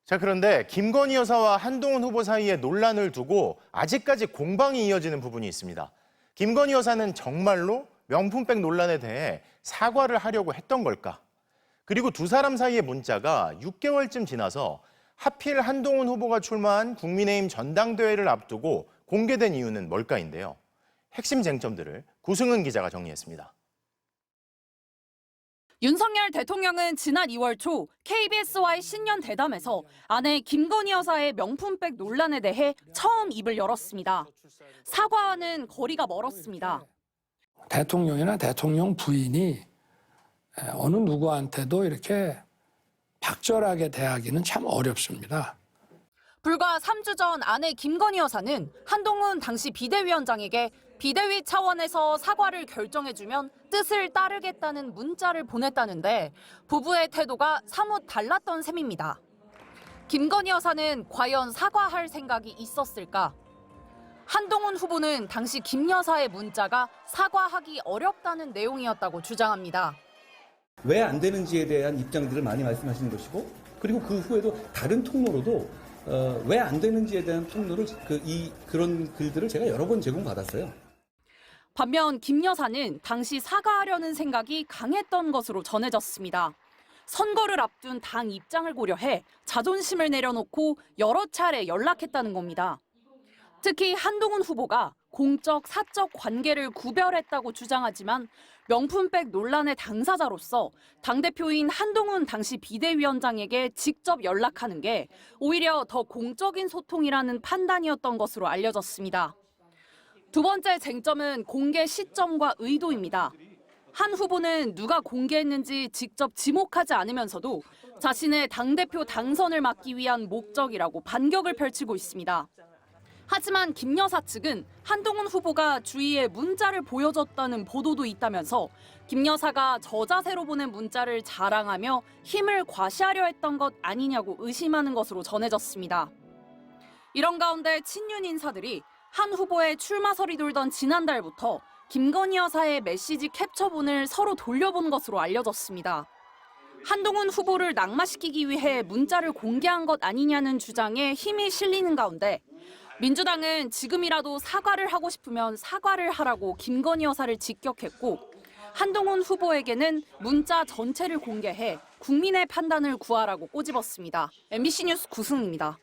자, 그런데 김건희 여사와 한동훈 후보 사이의 논란을 두고 아직까지 공방이 이어지는 부분이 있습니다. 김건희 여사는 정말로 명품백 논란에 대해 사과를 하려고 했던 걸까? 그리고 두 사람 사이의 문자가 6개월쯤 지나서 하필 한동훈 후보가 출마한 국민의힘 전당대회를 앞두고 공개된 이유는 뭘까인데요. 핵심 쟁점들을 구승은 기자가 정리했습니다. 윤석열 대통령은 지난 2월 초 KBS와의 신년 대담에서 아내 김건희 여사의 명품백 논란에 대해 처음 입을 열었습니다. 사과와는 거리가 멀었습니다. 대통령이나 대통령 부인이 어느 누구한테도 이렇게 박절하게 대하기는 참 어렵습니다. 불과 3주 전 아내 김건희 여사는 한동훈 당시 비대위원장에게 비대위 차원에서 사과를 결정해주면 뜻을 따르겠다는 문자를 보냈다는데 부부의 태도가 사뭇 달랐던 셈입니다. 김건희 여사는 과연 사과할 생각이 있었을까? 한동훈 후보는 당시 김 여사의 문자가 사과하기 어렵다는 내용이었다고 주장합니다. 왜 안 되는지에 대한 입장들을 많이 말씀하시는 것이고, 그리고 그 후에도 다른 통로로도 왜 안 되는지에 대한 통로를 그런 글들을 제가 여러 번 제공받았어요. 반면 김 여사는 당시 사과하려는 생각이 강했던 것으로 전해졌습니다. 선거를 앞둔 당 입장을 고려해 자존심을 내려놓고 여러 차례 연락했다는 겁니다. 특히 한동훈 후보가 공적, 사적 관계를 구별했다고 주장하지만 명품백 논란의 당사자로서 당대표인 한동훈 당시 비대위원장에게 직접 연락하는 게 오히려 더 공적인 소통이라는 판단이었던 것으로 알려졌습니다. 두 번째 쟁점은 공개 시점과 의도입니다. 한 후보는 누가 공개했는지 직접 지목하지 않으면서도 자신의 당대표 당선을 막기 위한 목적이라고 반격을 펼치고 있습니다. 하지만 김 여사 측은 한동훈 후보가 주위에 문자를 보여줬다는 보도도 있다면서 김 여사가 저자세로 보낸 문자를 자랑하며 힘을 과시하려 했던 것 아니냐고 의심하는 것으로 전해졌습니다. 이런 가운데 친윤 인사들이 한 후보의 출마설이 돌던 지난달부터 김건희 여사의 메시지 캡처본을 서로 돌려본 것으로 알려졌습니다. 한동훈 후보를 낙마시키기 위해 문자를 공개한 것 아니냐는 주장에 힘이 실리는 가운데 민주당은 지금이라도 사과를 하고 싶으면 사과를 하라고 김건희 여사를 직격했고 한동훈 후보에게는 문자 전체를 공개해 국민의 판단을 구하라고 꼬집었습니다. MBC 뉴스 구승입니다.